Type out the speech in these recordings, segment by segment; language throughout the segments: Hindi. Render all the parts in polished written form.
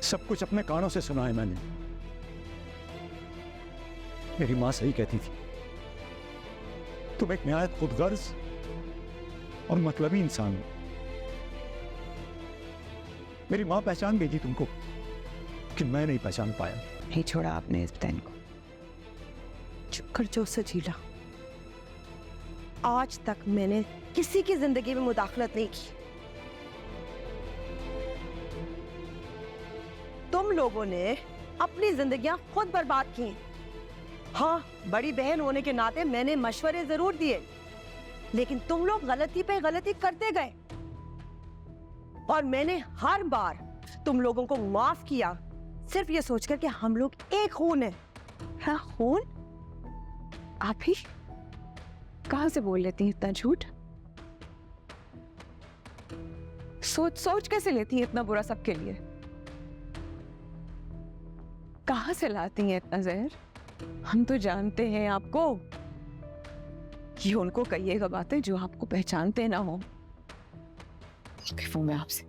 सब कुछ अपने कानों से सुना है मैंने। मेरी माँ सही कहती थी, तुम एक निहायत खुदगर्ज और मतलबी इंसान हो। मेरी माँ पहचान गई थी तुमको, कि मैं नहीं पहचान पाया। नहीं छोड़ा आपने इस बहन को। चुप कर जो सजीला, आज तक मैंने किसी की जिंदगी में मुदाखलत नहीं की। तुम लोगों ने अपनी जिंदगियां खुद बर्बाद की। हाँ, बड़ी बहन होने के नाते मैंने मशवरे जरूर दिए, लेकिन तुम लोग गलती पे गलती करते गए और मैंने हर बार तुम लोगों को माफ किया, सिर्फ ये सोचकर कि हम लोग एक खून है। हाँ, खून? आप ही कहां से बोल लेती हैं इतना झूठ? सोच कैसे लेती हैं इतना बुरा सबके लिए? कहां से लाती हैं इतना जहर? हम तो जानते हैं आपको कि उनको कहिएगा बातें जो आपको पहचानते ना हो। मैं आपसे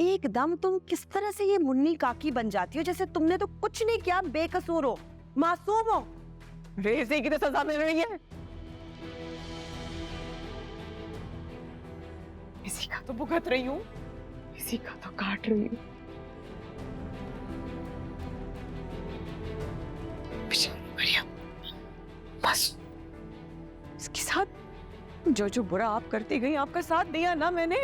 एकदम तुम किस तरह से ये मुन्नी काकी बन जाती हो, जैसे तुमने तो कुछ नहीं किया, बेकसूर हो, मासूम हो। रेज़े की तो सजा मिल रही है। इसी का तो भुगत रही हूँ, इसी का तो काट रही हूँ। मरियम, बस इसके साथ जो बुरा आप करती गई, आपका साथ दिया ना मैंने,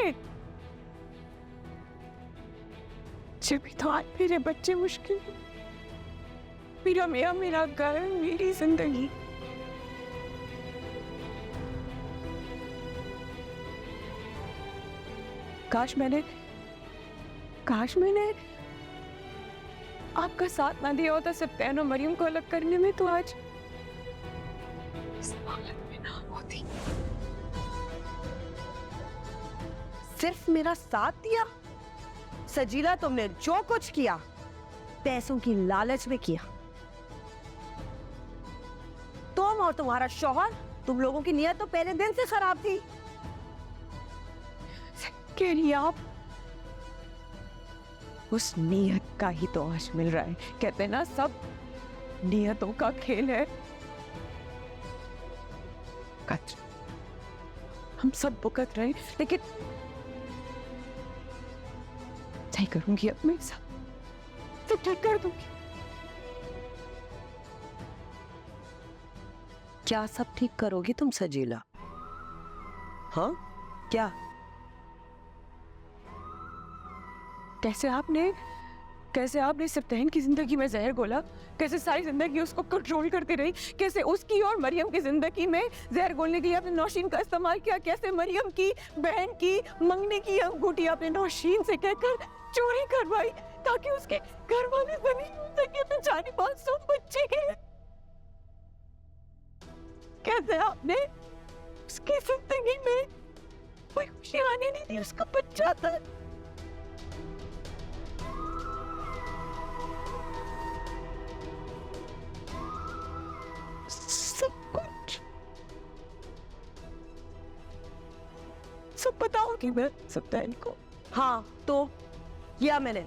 जब भी तो आज मेरे बच्चे मुश्किल, मेरा मियां, मेरा घर, मेरी जिंदगी। काश मैंने आपका साथ ना दिया होता सब्तैन और मरियम को अलग करने में, तो आज इस हालत में ना होती। सिर्फ मेरा साथ दिया? सजीला, तुमने जो कुछ किया पैसों की लालच में किया। तुम और तुम्हारा शौहर, तुम लोगों की नीयत तो पहले दिन से खराब थी। कह रही आप? उस नीयत का ही तो आज मिल रहा है। कहते हैं ना, सब नीयतों का खेल है। हम सब भुगत रहे, लेकिन सही करूंगी अब, मैं सब ठीक कर दूंगी। क्या सब ठीक करोगी तुम सजीला? हाँ, क्या? कैसे आपने सब्तैन की जिंदगी में जहर घोला? कैसे सारी जिंदगी उसको कंट्रोल करती रही? कैसे उसकी और मरियम की जिंदगी में जहर घोलने के लिए आपने नौशीन का इस्तेमाल किया? कैसे मरियम की बहन की मंगनी की अंगूठी आपने नौशीन से कहकर चोरी करवाई, ताकि उसके घर वाले बनी सके अपने जाने मासूम बच्चे के? कैसे आपने उसकी जिंदगी में कोई खुशी आने नहीं दी? उसका बच्चा था। सब बताऊंगी मैं सब्तैन को। हाँ, तो किया मैंने।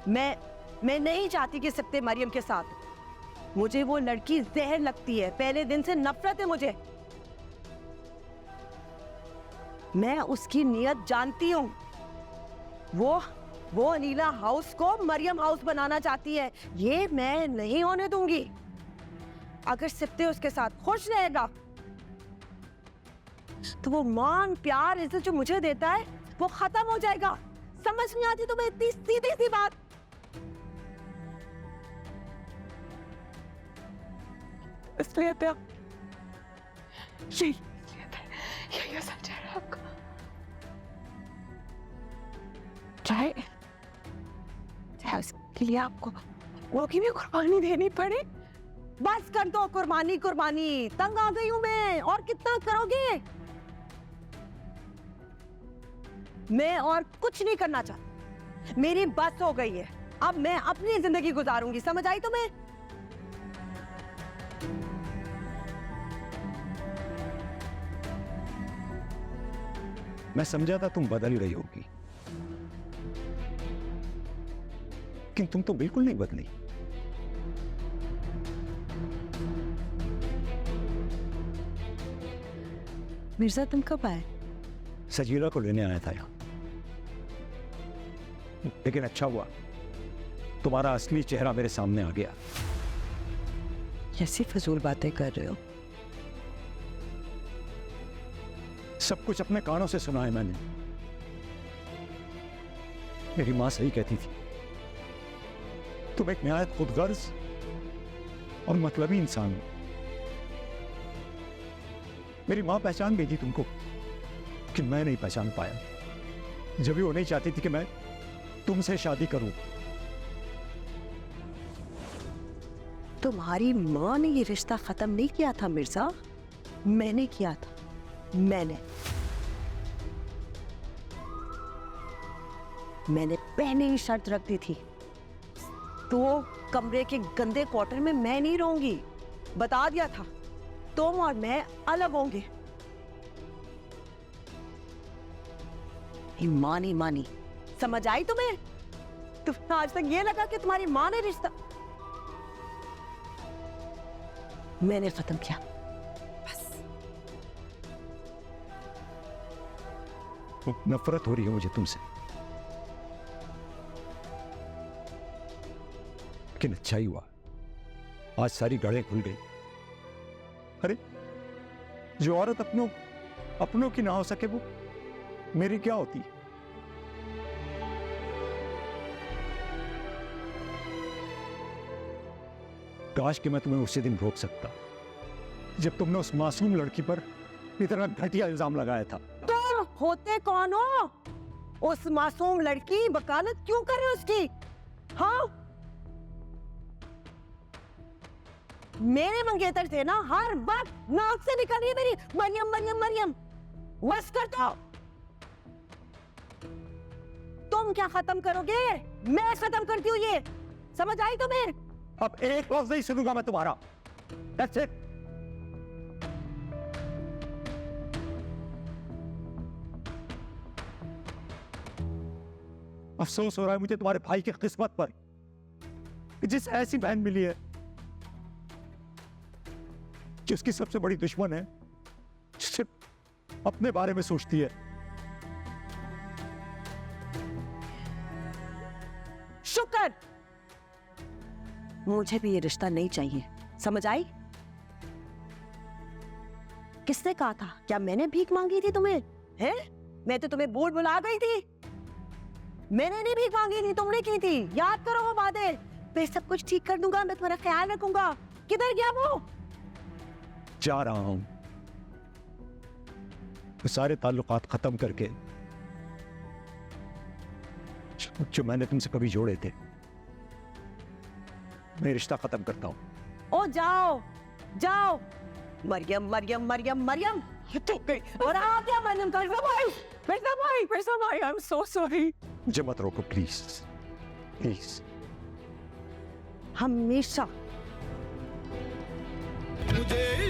मैं नहीं चाहती कि सब्ते मरियम के साथ। मुझे वो लड़की जहर लगती है, पहले दिन से नफरत है मुझे। मैं उसकी नियत जानती हूँ। वो अनीला हाउस को मरियम हाउस बनाना चाहती है। ये मैं नहीं होने दूंगी। अगर सिप्ते उसके साथ खुश रहेगा तो वो मान, प्यार, इज्जत जो मुझे देता है वो खत्म हो जाएगा। समझ नहीं आती तुम्हें इतनी सीधी सी बात? इसलिए यही असर है आपका। चाहे उसके लिए आपको वो की भी कुर्बानी देनी पड़े। बस कर दो कुर्बानी। तंग आ गई हूं मैं। और कितना करोगे? मैं और कुछ नहीं करना चाहती। मेरी बस हो गई है। अब मैं अपनी जिंदगी गुजारूंगी। समझ आई तुम्हें? मैं समझा था तुम बदल गई होगी, लेकिन तुम तो बिल्कुल नहीं बदली। मिर्जा तुम कब आए? सजीला को लेने आया था यहाँ, लेकिन अच्छा हुआ तुम्हारा असली चेहरा मेरे सामने आ गया। कैसी फजूल बातें कर रहे हो? सब कुछ अपने कानों से सुना है मैंने। मेरी माँ सही कहती थी, तुम एक निहायत खुदगर्ज और मतलबी इंसान हो। मेरी माँ पहचान गई थी तुमको, कि मैं नहीं पहचान पाया। जब भी वो नहीं चाहती थी कि मैं तुमसे शादी करूं। तुम्हारी माँ ने ये रिश्ता खत्म नहीं किया था मिर्जा, मैंने किया था। मैंने पहले ही शर्त रख दी थी, तो कमरे के गंदे क्वार्टर में मैं नहीं रहूंगी। बता दिया था, तुम और मैं अलग होंगे। माँ नहीं मानी, समझ आई तुम्हें? तुम्हें आज तक ये लगा कि तुम्हारी माँ ने रिश्ता, मैंने खत्म किया बस। नफरत हो रही है मुझे तुमसे, लेकिन अच्छा ही हुआ, आज सारी गाड़ें खुल गई। अरे जो औरत अपनों की ना हो सके वो मेरी क्या होती है? काश कि मैं तुम्हें उसी दिन रोक सकता जब तुमने उस मासूम लड़की पर इतना घटिया इल्जाम लगाया था। तुम होते कौन हो? उस मासूम लड़की वकालत क्यों कर रहे हो उसकी? हाँ, मेरे मंगेतर थे ना, हर वक्त नाक से निकल रही है मेरी मरियम मरियम मरियम। बस कर दो। तुम क्या खत्म करोगे? मैं खत्म करती हूँ ये, समझ आई तुम्हें? अब एक लफ्ज नहीं सुनूंगा मैं तुम्हारा। That's it. अफसोस हो रहा है मुझे तुम्हारे भाई की किस्मत पर, जिस ऐसी बहन मिली है कि उसकी सबसे बड़ी दुश्मन है, सिर्फ अपने बारे में सोचती है। शुक्र, मुझे भी ये रिश्ता नहीं चाहिए, समझ आई? किसने कहा था? क्या मैंने भीख मांगी थी तुम्हें? हैं? मैं तो तुम्हें बोल बुला गई थी। मैंने नहीं भीख मांगी थी, तुमने की थी। याद करो वो बातें। मैं सब कुछ ठीक कर दूंगा, मैं तुम्हारा ख्याल रखूंगा। किधर गया वो? जा रहा हूं, वो सारे ताल्लुकात खत्म करके जो मैंने तुमसे कभी जोड़े थे, मैं रिश्ता खत्म करता हूं। ओ जाओ जाओ। मरियम मरियम मरियम मरियम। और आ गया मरियम का भाई, आई एम सो सॉरी। मुझे मत रोको प्लीज, प्लीज। हमेशा मुझे